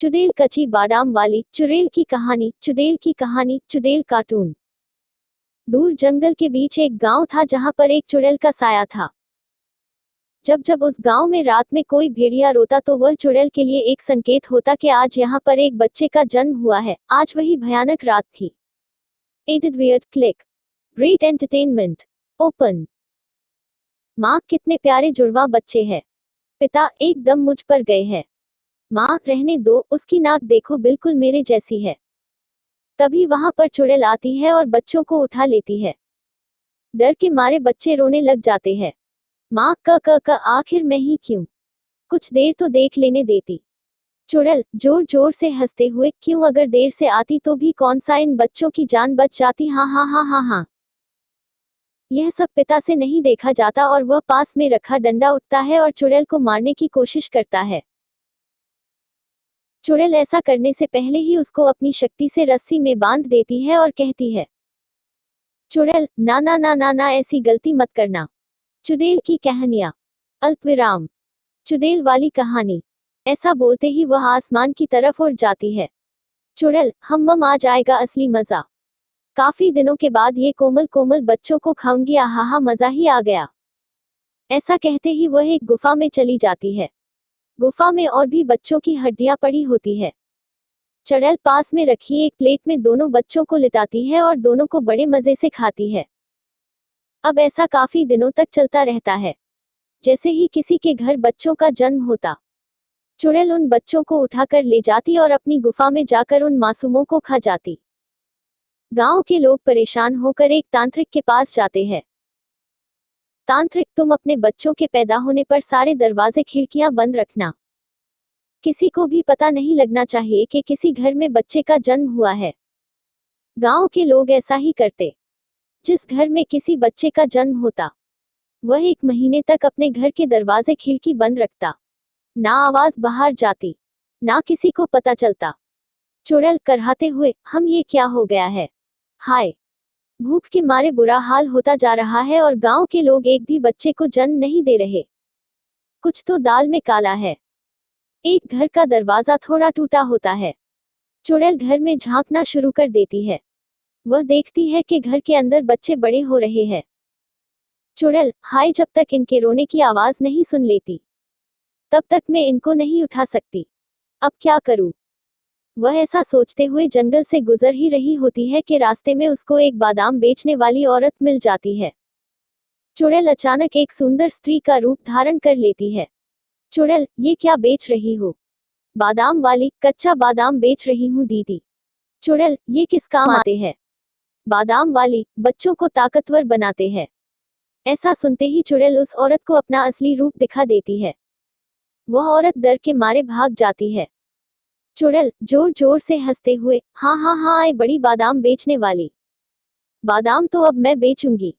चुड़ैल कच्ची बादाम वाली, चुड़ैल की कहानी, चुड़ैल की कहानी, चुड़ैल कार्टून। दूर जंगल के बीच एक गांव था जहां पर एक चुड़ैल का साया था। जब जब उस गांव में रात में कोई भेड़िया रोता तो वह चुड़ैल के लिए एक संकेत होता कि आज यहाँ पर एक बच्चे का जन्म हुआ है। आज वही भयानक रात थी। Added weird click great entertainment open. माँ, कितने प्यारे जुड़वा बच्चे हैं। पिता, एकदम मुझ पर गए हैं। माँ, रहने दो, उसकी नाक देखो, बिल्कुल मेरे जैसी है। तभी वहां पर चुड़ैल आती है और बच्चों को उठा लेती है। डर के मारे बच्चे रोने लग जाते हैं। माँ, क आखिर मैं ही क्यों? कुछ देर तो देख लेने देती। चुड़ैल जोर जोर से हंसते हुए, क्यों, अगर देर से आती तो भी कौन सा इन बच्चों की जान बच जाती। हाँ हाँ हाँ हाँ हाँ। यह सब पिता से नहीं देखा जाता और वह पास में रखा डंडा उठता है और चुड़ैल को मारने की कोशिश करता है। चुड़ैल ऐसा करने से पहले ही उसको अपनी शक्ति से रस्सी में बांध देती है और कहती है, चुड़ैल, ना ना ना ना ना, ऐसी गलती मत करना। चुड़ैल की कहानियां। अल्पविराम। चुड़ैल वाली कहानी। ऐसा बोलते ही वह आसमान की तरफ उड़ जाती है। चुड़ैल, हम आज आएगा असली मजा। काफी दिनों के बाद ये कोमल कोमल बच्चों को खाऊंगी, आहा, मजा ही आ गया। ऐसा कहते ही वह एक गुफा में चली जाती है। गुफा में और भी बच्चों की हड्डियां पड़ी होती है। चुड़ैल पास में रखी एक प्लेट में दोनों बच्चों को लिटाती है और दोनों को बड़े मजे से खाती है। अब ऐसा काफी दिनों तक चलता रहता है। जैसे ही किसी के घर बच्चों का जन्म होता, चुड़ैल उन बच्चों को उठाकर ले जाती और अपनी गुफा में जाकर उन मासूमों को खा जाती। गांव के लोग परेशान होकर एक तांत्रिक के पास जाते हैं। तांत्रिक, तुम अपने बच्चों के पैदा होने पर सारे दरवाजे खिड़कियां बंद रखना। किसी को भी पता नहीं लगना चाहिए कि किसी घर में बच्चे का जन्म हुआ है। गांव के लोग ऐसा ही करते। जिस घर में किसी बच्चे का जन्म होता, वह 1 महीने तक अपने घर के दरवाजे खिड़की बंद रखता। ना आवाज बाहर जाती, ना किसी को पता चलता। चुड़ैल कराहते हुए, हम ये क्या हो गया है? हाय, भूख के मारे बुरा हाल होता जा रहा है और गांव के लोग एक भी बच्चे को जन्म नहीं दे रहे। कुछ तो दाल में काला है। एक घर का दरवाजा थोड़ा टूटा होता है। चुड़ैल घर में झांकना शुरू कर देती है। वह देखती है कि घर के अंदर बच्चे बड़े हो रहे हैं। चुड़ैल, हाय, जब तक इनके रोने की आवाज नहीं सुन लेती, तब तक मैं इनको नहीं उठा सकती। अब क्या करूं? वह ऐसा सोचते हुए जंगल से गुजर ही रही होती है कि रास्ते में उसको एक बादाम बेचने वाली औरत मिल जाती है। चुड़ैल अचानक एक सुंदर स्त्री का रूप धारण कर लेती है। चुड़ैल, ये क्या बेच रही हो? बादाम वाली, कच्चा बादाम बेच रही हूँ दीदी। चुड़ैल, ये किस काम आते हैं? बादाम वाली, बच्चों को ताकतवर बनाते हैं। ऐसा सुनते ही चुड़ैल उस औरत को अपना असली रूप दिखा देती है। वह औरत डर के मारे भाग जाती है। चुड़ैल जोर जोर से हंसते हुए, हाँ हाँ हाँ, आए बड़ी बादाम बेचने वाली। बादाम तो अब मैं बेचूंगी।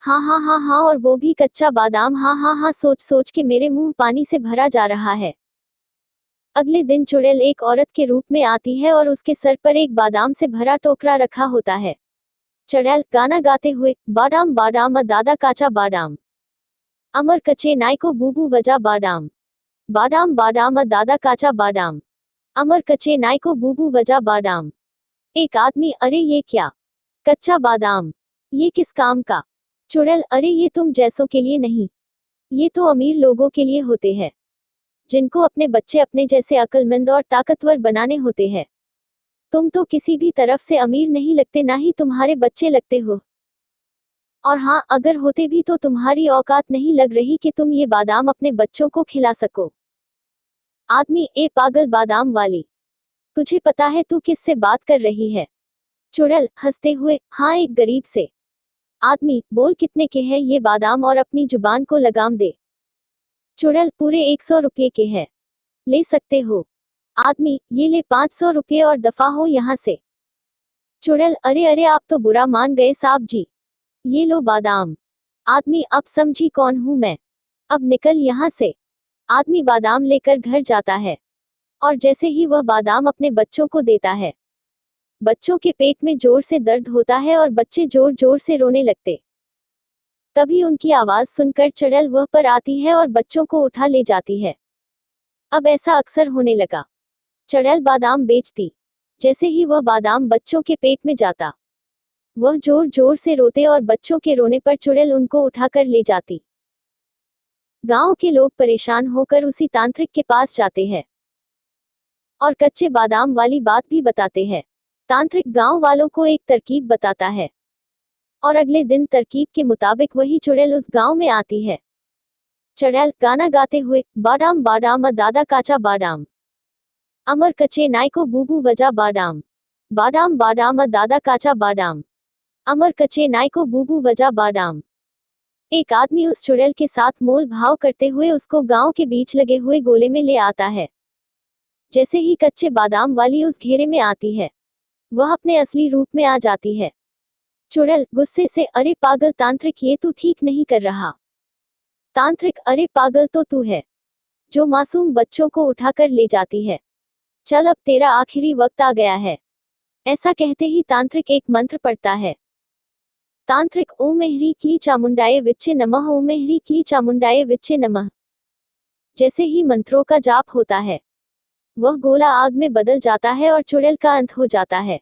हाँ हाँ हाँ हाँ, और वो भी कच्चा बादाम। हाँ हाँ हाँ, सोच सोच के मेरे मुंह पानी से भरा जा रहा है। अगले दिन चुड़ैल एक औरत के रूप में आती है और उसके सर पर एक बादाम से भरा टोकरा रखा होता है। चुड़ैल गाना गाते हुए, बादाम बादाम दादा काचा बादाम, अमर कच्चे नाई को बूबू वजा बादाम, बादाम बादाम दादा काचा बादाम, अमर कच्चे नाई को बूबू वजा बादाम। एक आदमी, अरे ये क्या? कच्चा बादाम, ये किस काम का? चुड़ैल, अरे ये तुम जैसों के लिए नहीं, ये तो अमीर लोगों के लिए होते हैं, जिनको अपने बच्चे अपने जैसे अक्लमंद और ताकतवर बनाने होते हैं। तुम तो किसी भी तरफ से अमीर नहीं लगते, ना ही तुम्हारे बच्चे लगते हो। और हाँ, अगर होते भी तो तुम्हारी औकात नहीं लग रही कि तुम ये बादाम अपने बच्चों को खिला सको। आदमी, ए पागल बादाम वाली, तुझे पता है तू किससे बात कर रही है? चुड़ैल हंसते हुए, हाँ, एक गरीब से। आदमी, बोल कितने के हैं ये बादाम और अपनी जुबान को लगाम दे। चुड़ैल, पूरे 100 रुपये के हैं, ले सकते हो। आदमी, ये ले 500 रुपये और दफा हो यहाँ से। चुड़ैल, अरे अरे, आप तो बुरा मान गए साहब जी, ये लो बादाम। आदमी, अब समझी कौन हूं मैं, अब निकल यहाँ से। आदमी बादाम लेकर घर जाता है और जैसे ही वह बादाम अपने बच्चों को देता है, बच्चों के पेट में जोर से दर्द होता है और बच्चे जोर जोर से रोने लगते। तभी उनकी आवाज सुनकर चुड़ैल वह पर आती है और बच्चों को उठा ले जाती है। अब ऐसा अक्सर होने लगा। चुड़ैल बादाम बेचती। जैसे ही वह बादाम बच्चों के पेट में जाता, वह जोर जोर से रोते और बच्चों के रोने पर चुड़ैल उनको उठाकर ले जाती। गांव के लोग परेशान होकर उसी तांत्रिक के पास जाते हैं और कच्चे बादाम वाली बात भी बताते हैं। तांत्रिक गांव वालों को एक तरकीब बताता है और अगले दिन तरकीब के मुताबिक वही चुड़ैल उस गांव में आती है। चुड़ैल गाना गाते हुए, बादाम बादाम दादा काचा बादाम, अमर कच्चे नायको बूबू वजा बादाम, बादाम बादाम दादा काचा बादाम, अमर कच्चे नायको बूबू वजा बादाम। एक आदमी उस चुड़ैल के साथ मोल भाव करते हुए उसको गांव के बीच लगे हुए गोले में ले आता है। जैसे ही कच्चे बादाम वाली उस घेरे में आती है, वह अपने असली रूप में आ जाती है। चुड़ैल गुस्से से, अरे पागल तांत्रिक, ये तू ठीक नहीं कर रहा। तांत्रिक, अरे पागल तो तू है जो मासूम बच्चों को उठाकर ले जाती है। चल अब तेरा आखिरी वक्त आ गया है। ऐसा कहते ही तांत्रिक एक मंत्र पढ़ता है। तांत्रिक, ओम ह्री की चामुंडाय विच्चे नमः, ओम ह्री की चामुंडाय विच्चे नमः। जैसे ही मंत्रों का जाप होता है, वह गोला आग में बदल जाता है और चुड़ैल का अंत हो जाता है।